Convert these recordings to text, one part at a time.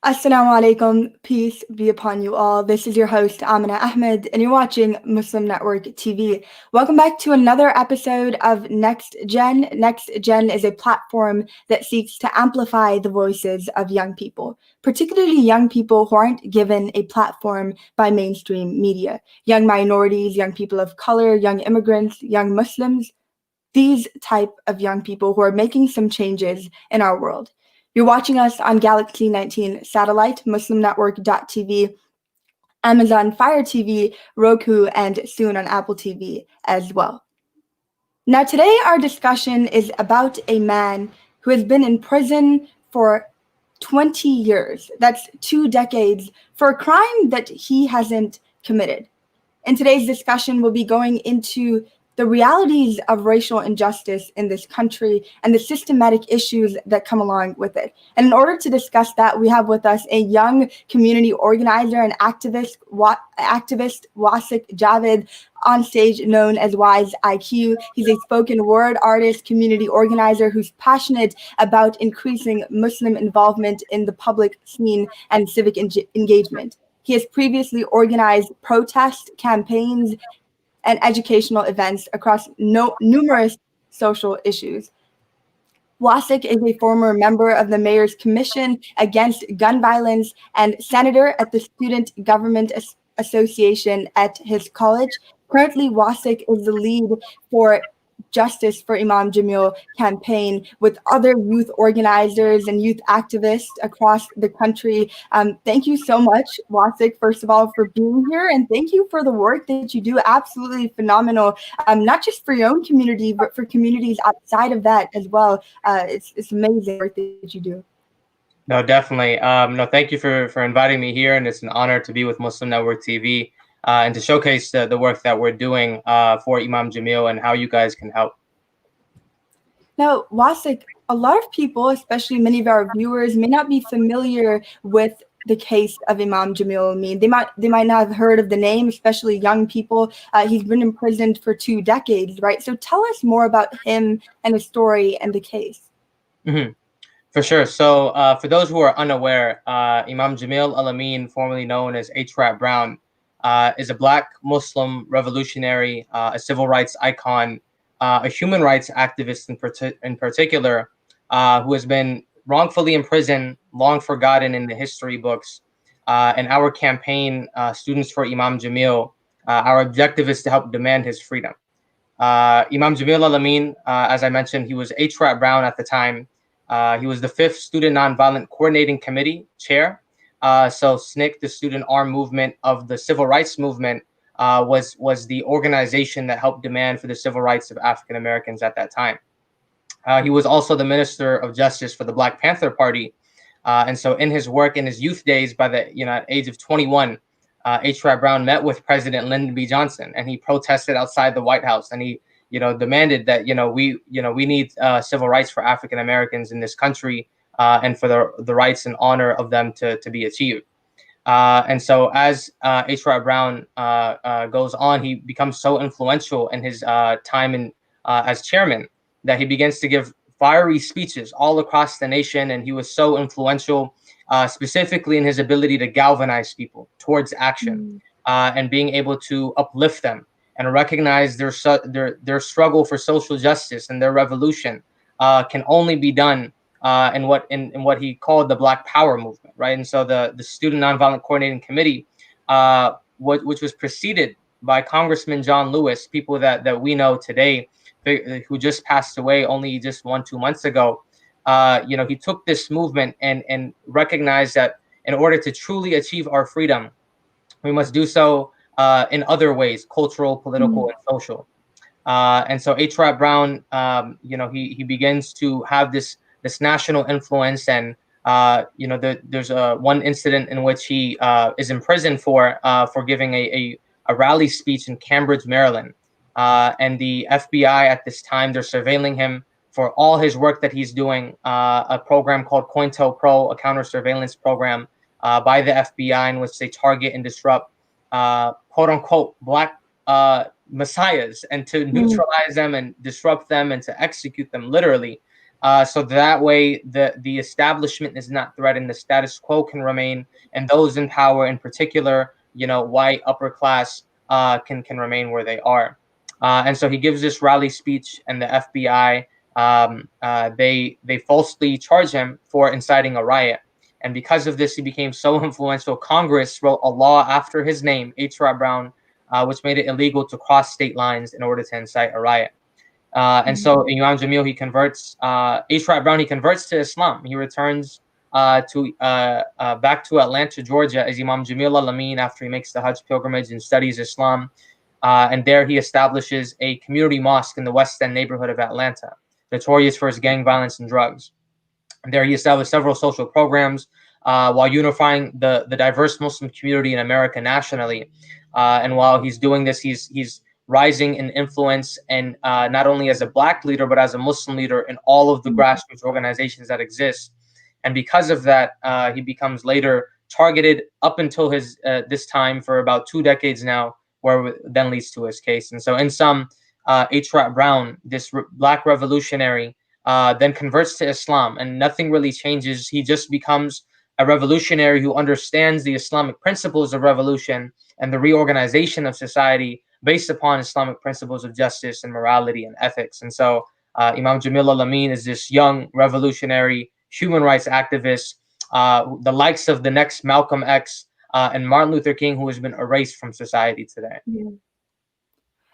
Assalamu alaikum, peace be upon you all. This is your host, Amina Ahmed, and you're watching Muslim Network TV. Welcome back to another episode of NextGen. NextGen is a platform that seeks to amplify the voices of young people, particularly young people who aren't given a platform by mainstream media. Young minorities, young people of color, young immigrants, young Muslims, these type of young people who are making some changes in our world. You're watching us on Galaxy 19 satellite, MuslimNetwork.tv, Amazon Fire TV, Roku, and soon on Apple TV as well. Now, today our discussion is about a man who has been in prison for 20 years. That's 2 decades for a crime that he hasn't committed. In today's discussion, we'll be going into the realities of racial injustice in this country and the systematic issues that come along with it. And in order to discuss that, we have with us a young community organizer and activist Wasik Javed, on stage known as Wise IQ. He's a spoken word artist, community organizer who's passionate about increasing Muslim involvement in the public scene and civic engagement. He has previously organized protest campaigns and educational events across numerous social issues. Wasik is a former member of the Mayor's Commission Against Gun Violence and senator at the Student Government Association at his college. Currently, Wasik is the lead for Justice for Imam Jamil campaign with other youth organizers and youth activists across the country. Thank you so much, Wasik, first of all, for being here, and thank you for the work that you do. Absolutely phenomenal, not just for your own community, but for communities outside of that as well. It's amazing work that you do. No, definitely. No, thank you for inviting me here, and it's an honor to be with Muslim Network TV and to showcase the work that we're doing for Imam Jamil and how you guys can help. Now, Wasik, a lot of people, especially many of our viewers, may not be familiar with the case of Imam Jamil Amin. They might not have heard of the name, especially young people. He's been imprisoned for 2 decades, right? So tell us more about him and his story and the case. Mm-hmm. For sure. So for those who are unaware, Imam Jamil Amin, formerly known as H. Rat Brown, is a Black Muslim revolutionary, a civil rights icon, a human rights activist in particular, who has been wrongfully imprisoned, long forgotten in the history books. And our campaign, Students for Imam Jamil, our objective is to help demand his freedom. Imam Jamil Amin, as I mentioned, he was H. Rat Brown at the time. He was the 5th Student Nonviolent Coordinating Committee chair. So SNCC, the Student Armed Movement of the Civil Rights Movement, was the organization that helped demand for the civil rights of African Americans at that time. He was also the Minister of Justice for the Black Panther Party. And so in his work in his youth days, by the age of 21, H. Rat Brown met with President Lyndon B. Johnson, and he protested outside the White House, and he demanded that we need civil rights for African Americans in this country, and for the rights and honor of them to be achieved. And so as H. Rat Brown goes on, he becomes so influential in his time as chairman that he begins to give fiery speeches all across the nation, and he was so influential, specifically in his ability to galvanize people towards action, and being able to uplift them and recognize their struggle for social justice and their revolution can only be done in what he called the Black Power movement, right? And so the Student Nonviolent Coordinating Committee, which was preceded by Congressman John Lewis, people that we know today, who just passed away only just 1-2 months ago. He took this movement and recognized that in order to truly achieve our freedom, we must do so in other ways: cultural, political, and social. And so H. Rat Brown, he begins to have this national influence, and there's one incident in which he is imprisoned for giving a rally speech in Cambridge, Maryland. And the FBI at this time, they're surveilling him for all his work that he's doing, a program called COINTELPRO, a counter surveillance program by the FBI, in which they target and disrupt quote unquote Black messiahs, and to neutralize them and disrupt them and to execute them literally. so that way the establishment is not threatened, the status quo can remain, and those in power, in particular, white upper class, can remain where they are. And so he gives this rally speech, and the FBI, they falsely charge him for inciting a riot. And because of this, he became so influential. Congress wrote a law after his name, H. Rod Brown, which made it illegal to cross state lines in order to incite a riot. And so Imam Jamil, he converts, H. Rod Brown, he converts to Islam. He returns back to Atlanta, Georgia, as Imam Jamil Amin after he makes the Hajj pilgrimage and studies Islam. And there he establishes a community mosque in the West End neighborhood of Atlanta, notorious for its gang violence and drugs. And there he established several social programs while unifying the diverse Muslim community in America nationally. And while he's doing this, he's rising in influence, and not only as a Black leader, but as a Muslim leader in all of the grassroots organizations that exist. And because of that, he becomes later targeted up until his this time for about 2 decades now, where then leads to his case. And so in sum, H. Rod Brown, this Black revolutionary, then converts to Islam, and nothing really changes. He just becomes a revolutionary who understands the Islamic principles of revolution and the reorganization of society based upon Islamic principles of justice and morality and ethics. And so Imam Jamil Al-Amin is this young revolutionary human rights activist, the likes of the next Malcolm X and Martin Luther King, who has been erased from society today. Yeah.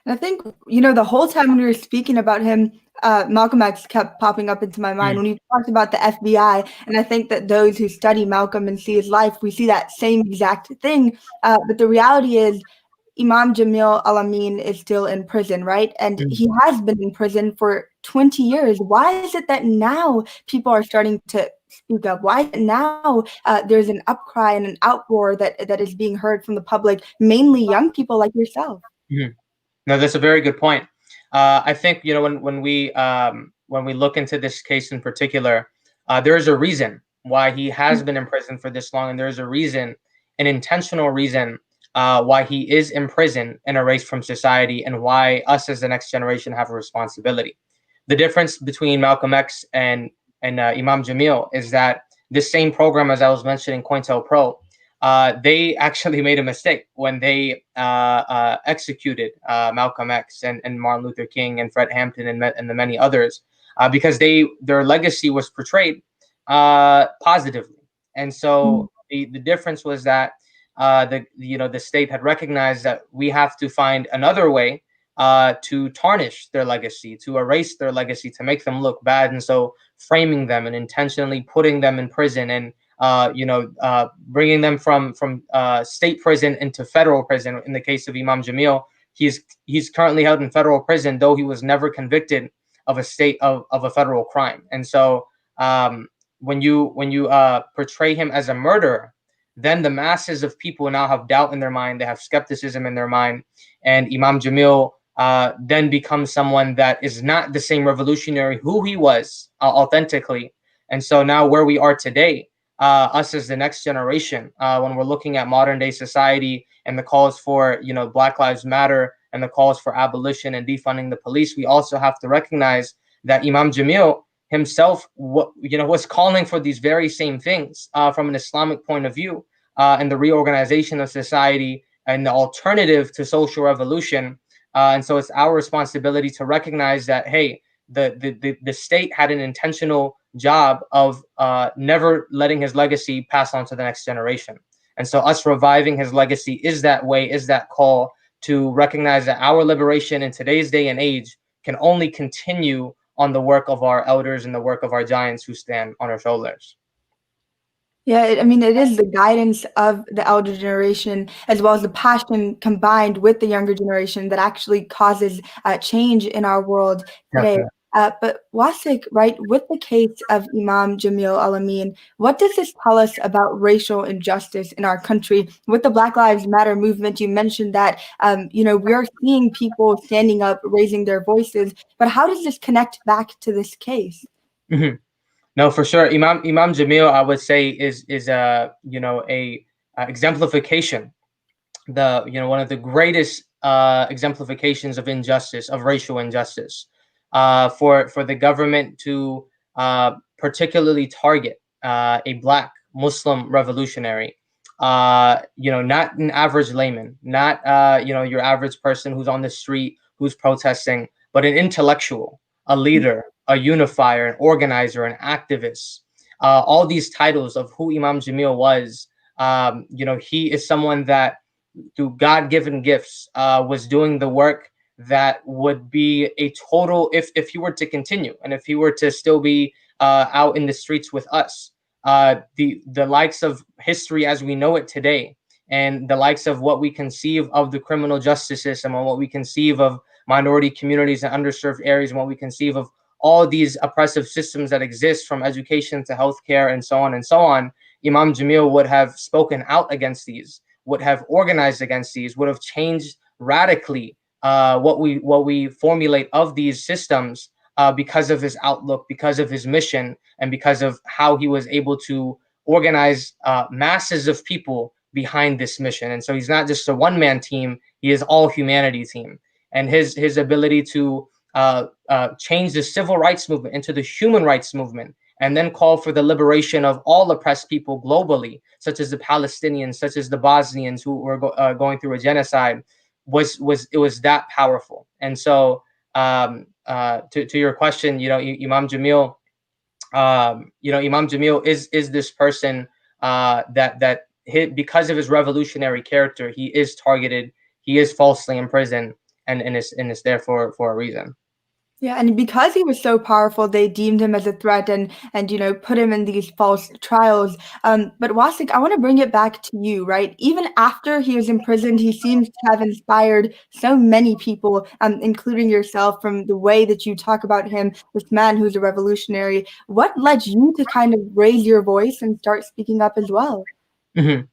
And I think, the whole time when we were speaking about him, Malcolm X kept popping up into my mind when you talked about the FBI. And I think that those who study Malcolm and see his life, we see that same exact thing. But the reality is, Imam Jamil Al-Amin is still in prison, right? And he has been in prison for 20 years. Why is it that now people are starting to speak up? Why is it now there's an upcry and an outroar that is being heard from the public, mainly young people like yourself? No, that's a very good point. I think when we look into this case in particular, there is a reason why he has been in prison for this long, and there is a reason, an intentional reason, why he is in prison and erased from society, and why us as the next generation have a responsibility. The difference between Malcolm X and Imam Jamil is that this same program, as I was mentioning, COINTELPRO, they actually made a mistake when they executed Malcolm X and Martin Luther King and Fred Hampton and the many others, because their legacy was portrayed positively. And so the difference was that the state had recognized that we have to find another way to tarnish their legacy, to erase their legacy, to make them look bad. And so framing them and intentionally putting them in prison, and bringing them from state prison into federal prison. In the case of Imam Jamil, he's currently held in federal prison, though he was never convicted of a federal crime. And so when you portray him as a murderer, then the masses of people now have doubt in their mind, they have skepticism in their mind, and Imam Jamil then becomes someone that is not the same revolutionary who he was authentically. And so now where we are today, us as the next generation, when we're looking at modern day society and the calls for Black Lives Matter and the calls for abolition and defunding the police, we also have to recognize that Imam Jamil himself was calling for these very same things from an Islamic point of view, and the reorganization of society and the alternative to social revolution. And so it's our responsibility to recognize that, hey, the state had an intentional job of never letting his legacy pass on to the next generation. And so us reviving his legacy is that call to recognize that our liberation in today's day and age can only continue on the work of our elders and the work of our giants who stand on our shoulders. Yeah, it is the guidance of the elder generation as well as the passion combined with the younger generation that actually causes change in our world today. Definitely. But Wasik, right, with the case of Imam Jamil Al-Amin, what does this tell us about racial injustice in our country? With the Black Lives Matter movement, you mentioned that, we're seeing people standing up, raising their voices, but how does this connect back to this case? Mm-hmm. No, for sure. Imam Jamil, I would say, is a exemplification, one of the greatest exemplifications of injustice, of racial injustice, for the government to particularly target a black Muslim revolutionary. Not an average layman, not your average person who's on the street who's protesting, but an intellectual, a leader, a unifier, an organizer, an activist. All these titles of who Imam Jamil was. He is someone that, through God-given gifts, was doing the work that would be a total, if he were to continue and if he were to still be out in the streets with us, the likes of history as we know it today, and the likes of what we conceive of the criminal justice system, and what we conceive of minority communities and underserved areas, and what we conceive of all these oppressive systems that exist, from education to healthcare and so on and so on. Imam Jamil would have spoken out against these, would have organized against these, would have changed radically what we formulate of these systems, because of his outlook, because of his mission, and because of how he was able to organize masses of people behind this mission. And so he's not just a one-man team; he is all humanity team. And his ability to change the civil rights movement into the human rights movement, and then call for the liberation of all oppressed people globally, such as the Palestinians, such as the Bosnians who were going through a genocide, was that powerful. And so, to your question, Imam Jamil, Imam Jamil is this person that because of his revolutionary character, he is targeted, he is falsely imprisoned, and is there for a reason. Yeah, and because he was so powerful, they deemed him as a threat and put him in these false trials. But Wasik, I want to bring it back to you, right? Even after he was imprisoned, he seems to have inspired so many people, including yourself, from the way that you talk about him, this man who's a revolutionary. What led you to kind of raise your voice and start speaking up as well? Mhm.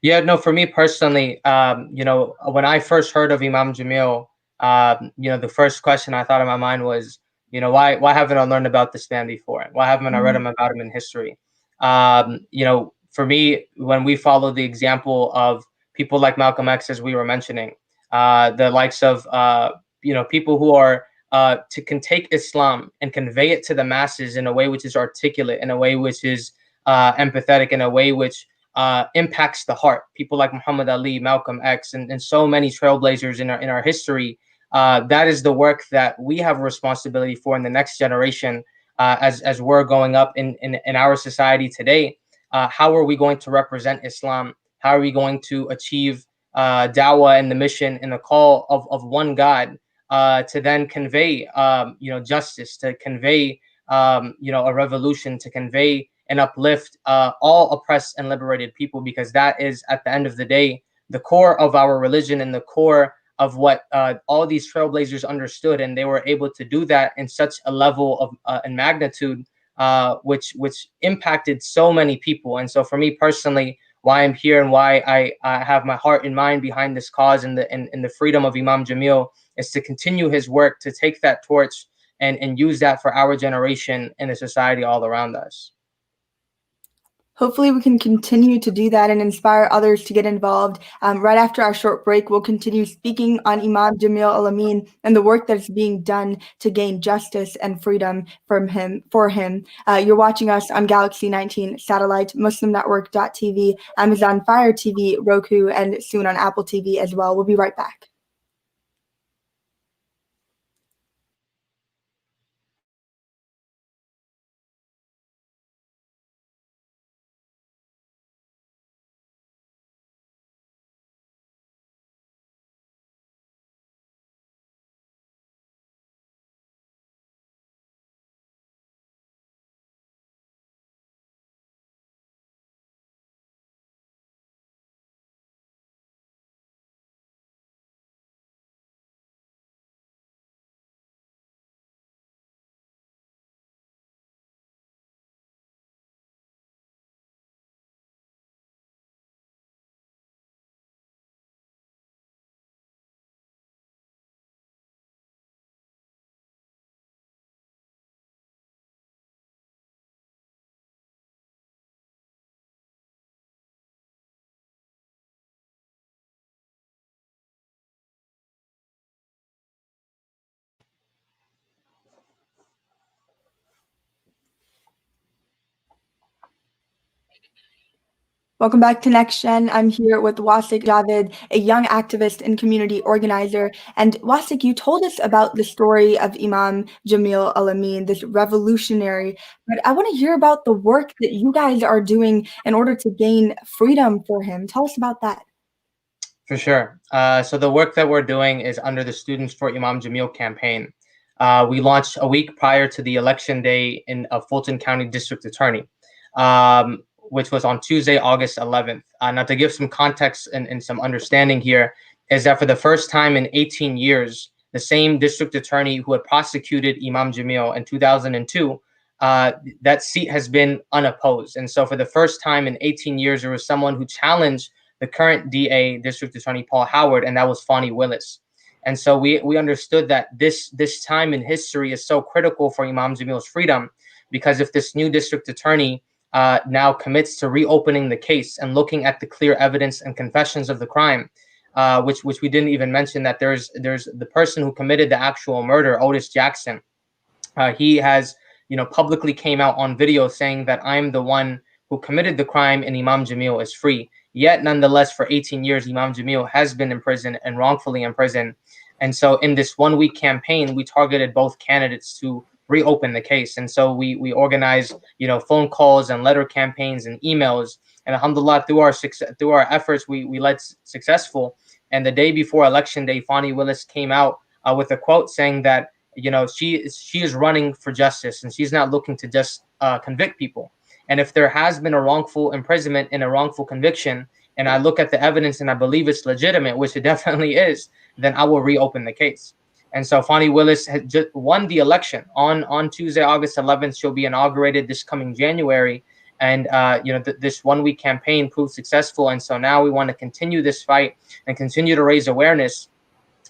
Yeah, no, for me personally, when I first heard of Imam Jamil, the first question I thought in my mind was, why haven't I learned about this man before? Why haven't I read Mhm. about him in history? For me, when we follow the example of people like Malcolm X, as we were mentioning, the likes of, people who are can take Islam and convey it to the masses in a way which is articulate, in a way which is empathetic, in a way which impacts the heart. People like Muhammad Ali, Malcolm X, and so many trailblazers in our history. That is the work that we have a responsibility for in the next generation, as we're going up in our society today. How are we going to represent Islam? How are we going to achieve dawah and the mission and the call of one God, to then convey justice, to convey a revolution, to convey and uplift all oppressed and liberated people, because that is, at the end of the day, the core of our religion and the core of what all these trailblazers understood. And they were able to do that in such a level of and magnitude, which impacted so many people. And so for me personally, why I'm here and why I have my heart and mind behind this cause and the freedom of Imam Jamil is to continue his work, to take that torch and use that for our generation and the society all around us. Hopefully, we can continue to do that and inspire others to get involved. Right after our short break, we'll continue speaking on Imam Jamil Amin and the work that is being done to gain justice and freedom for him. You're watching us on Galaxy 19 satellite, MuslimNetwork.tv, Amazon Fire TV, Roku, and soon on Apple TV as well. We'll be right back. Welcome back to NextGen. I'm here with Wasik Javed, a young activist and community organizer. And Wasik, you told us about the story of Imam Jamil Amin, this revolutionary. But I want to hear about the work that you guys are doing in order to gain freedom for him. Tell us about that. For sure. So the work that we're doing is under the Students for Imam Jamil campaign. We launched a week prior to the election day in a Fulton County District Attorney, which was on Tuesday, August 11th. Now, to give some context and some understanding here, is that for the first time in 18 years, the same district attorney who had prosecuted Imam Jamil in 2002, that seat has been unopposed. And so for the first time in 18 years, there was someone who challenged the current DA, District Attorney Paul Howard, and that was Fani Willis. And so we understood that this time in history is so critical for Imam Jamil's freedom, because if this new district attorney now commits to reopening the case and looking at the clear evidence and confessions of the crime, which we didn't even mention, that there's the person who committed the actual murder, Otis Jackson. He has publicly came out on video saying that I'm the one who committed the crime and Imam Jamil is free. Yet, nonetheless, for 18 years, Imam Jamil has been in prison and wrongfully in prison. And so in this 1 week campaign, we targeted both candidates to reopen the case. And so we organized, phone calls and letter campaigns and emails. And alhamdulillah, through our efforts, we led successful. And the day before election day, Fani Willis came out with a quote saying that, she is running for justice and she's not looking to just convict people. And if there has been a wrongful imprisonment and a wrongful conviction, and I look at the evidence and I believe it's legitimate, which it definitely is, then I will reopen the case. And so Fani Willis had just won the election on Tuesday, August 11th. She'll be inaugurated this coming January. And, this 1 week campaign proved successful. And so now we want to continue this fight and continue to raise awareness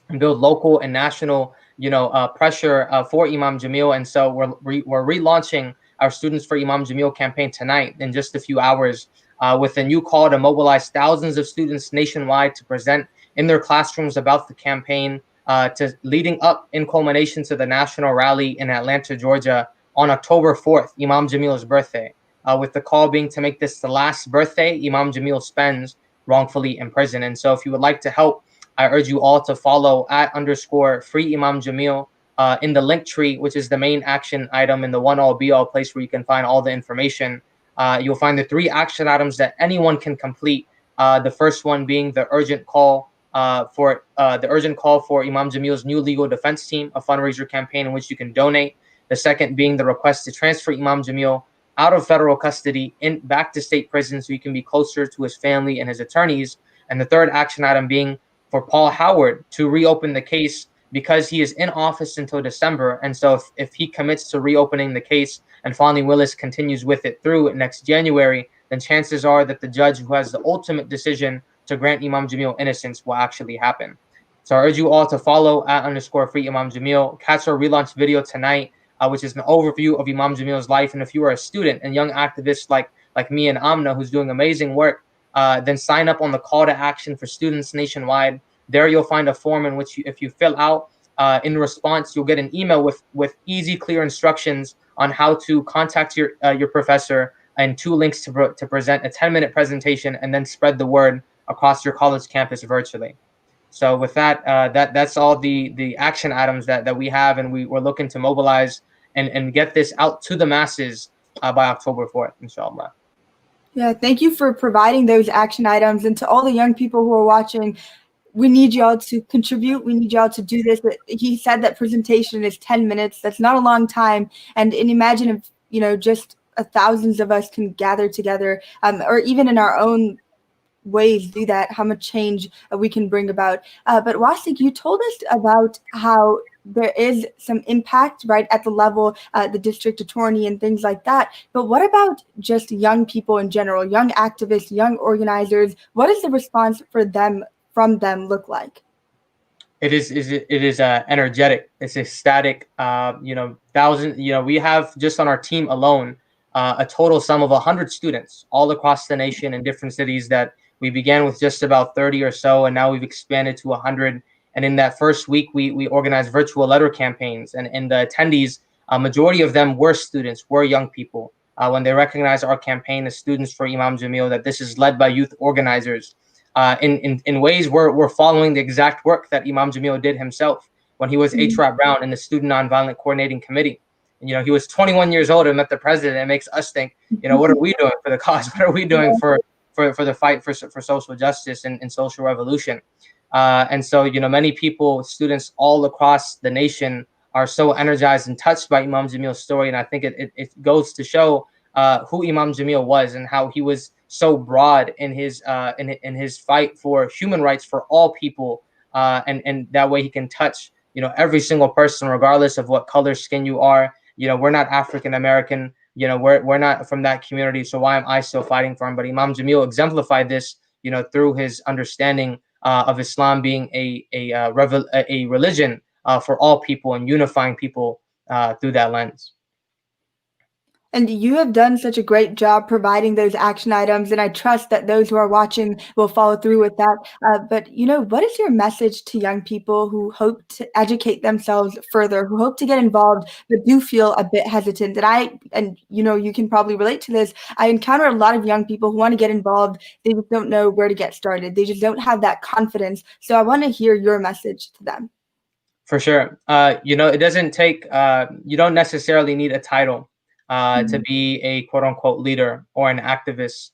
and build local and national, pressure for Imam Jamil. And so we're relaunching our Students for Imam Jamil campaign tonight in just a few hours, with a new call to mobilize thousands of students nationwide to present in their classrooms about the campaign, to leading up in culmination to the national rally in Atlanta, Georgia on October 4th, Imam Jamil's birthday, with the call being to make this the last birthday Imam Jamil spends wrongfully in prison. And so if you would like to help, I urge you all to follow @_free Imam Jamil in the link tree, which is the main action item in the one all be all place where you can find all the information. You'll find the 3 action items that anyone can complete. The first one being the urgent call for Imam Jamil's new legal defense team, a fundraiser campaign in which you can donate. The second being the request to transfer Imam Jamil out of federal custody back to state prison so he can be closer to his family and his attorneys. And the third action item being for Paul Howard to reopen the case, because he is in office until December. And so if he commits to reopening the case and Fani Willis continues with it through next January, then chances are that the judge who has the ultimate decision to grant Imam Jamil innocence will actually happen. So I urge you all to follow @_free Imam Jamil. Catch our relaunch video tonight, which is an overview of Imam Jamil's life. And if you are a student and young activist like me and Amna, who's doing amazing work, then sign up on the call to action for students nationwide. There you'll find a form in which if you fill out, in response, you'll get an email with easy, clear instructions on how to contact your professor, and 2 links to present a 10-minute presentation and then spread the word across your college campus virtually. So with that, that's all the action items that we have, and we're looking to mobilize and get this out to the masses by October 4th, inshallah. Yeah, thank you for providing those action items. And to all the young people who are watching, we need y'all to contribute. We need y'all to do this. He said that presentation is 10 minutes. That's not a long time. And imagine if, just thousands of us can gather together, or even in our own ways do that, how much change we can bring about. But Wasik, you told us about how there is some impact right at the level, the district attorney and things like that. But what about just young people in general, young activists, young organizers? What is the response from them look like? It is energetic. It's ecstatic. We have just on our team alone a total sum of 100 students all across the nation in different cities that we began with just about 30 or so, and now we've expanded to 100. And in that first week, we organized virtual letter campaigns, and the attendees, a majority of them were students, were young people. when they recognize our campaign as Students for Imam Jamil, that this is led by youth organizers. In ways we're following the exact work that Imam Jamil did himself when he was HRAP Brown in the Student Nonviolent Coordinating Committee. And, he was 21 years old and met the president. It makes us think, what are we doing for the cause? What are we doing for the fight for social justice and social revolution? And so, many people, students all across the nation, are so energized and touched by Imam Jamil's story. And I think it goes to show who Imam Jamil was and how he was so broad in his fight for human rights for all people, and that way he can touch every single person, regardless of what color skin you are. We're not African American. We're not from that community. So why am I still fighting for him? But Imam Jamil exemplified this, through his understanding of Islam being a religion for all people and unifying people through that lens. And you have done such a great job providing those action items, and I trust that those who are watching will follow through with that. But what is your message to young people who hope to educate themselves further, who hope to get involved, but do feel a bit hesitant? And you can probably relate to this. I encounter a lot of young people who want to get involved. They just don't know where to get started. They just don't have that confidence. So I want to hear your message to them. For sure. It doesn't take, you don't necessarily need a title to be a quote unquote leader or an activist.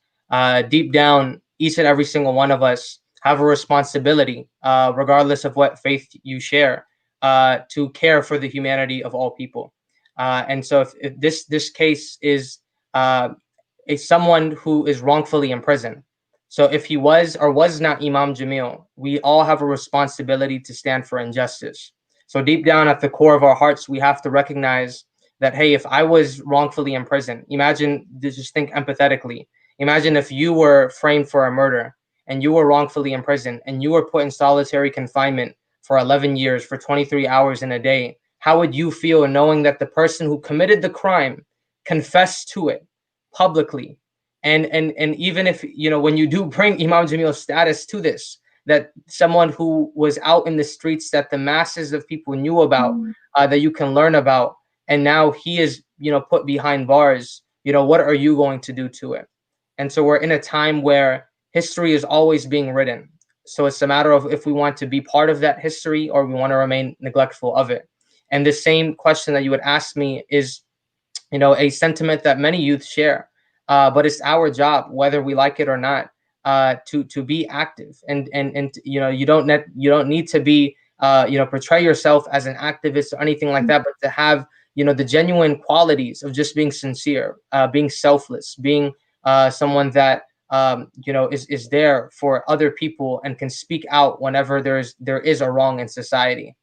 Deep down, each and every single one of us have a responsibility, regardless of what faith you share, to care for the humanity of all people. And so if this case is someone who is wrongfully imprisoned, so if he was or was not Imam Jamil, we all have a responsibility to stand for injustice. So deep down at the core of our hearts, we have to recognize that, hey, if I was wrongfully imprisoned, imagine, just think empathetically. Imagine if you were framed for a murder and you were wrongfully imprisoned and you were put in solitary confinement for 11 years, for 23 hours in a day. How would you feel knowing that the person who committed the crime confessed to it publicly? And even if, when you do bring Imam Jamil's status to this, that someone who was out in the streets that the masses of people knew about, that you can learn about, and now he is, put behind bars, what are you going to do to it? And so we're in a time where history is always being written. So it's a matter of if we want to be part of that history or we want to remain neglectful of it. And the same question that you would ask me is, a sentiment that many youth share. But it's our job, whether we like it or not, to be active. And you don't need to be portray yourself as an activist or anything like that, but to have the genuine qualities of just being sincere, being selfless, being someone that is there for other people and can speak out whenever there is a wrong in society.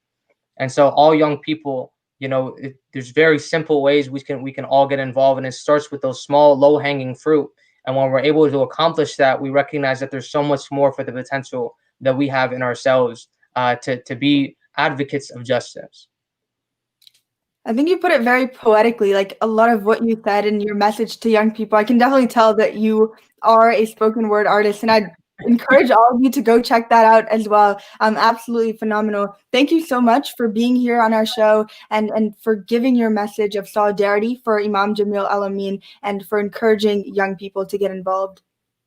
And so all young people, there's very simple ways we can all get involved, and it starts with those small, low-hanging fruit. And when we're able to accomplish that, we recognize that there's so much more for the potential that we have in ourselves to be advocates of justice. I think you put it very poetically, like a lot of what you said in your message to young people. I can definitely tell that you are a spoken word artist, and I encourage all of you to go check that out as well. Absolutely phenomenal. Thank you so much for being here on our show and for giving your message of solidarity for Imam Jamil Amin and for encouraging young people to get involved.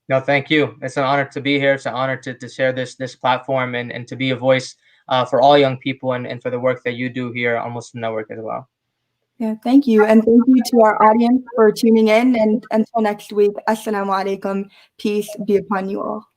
No, thank you. It's an honor to be here. It's an honor to share this platform and to be a voice for all young people and for the work that you do here on Muslim Network as well. Yeah, thank you. And thank you to our audience for tuning in. And until next week, Assalamu alaikum. Peace be upon you all.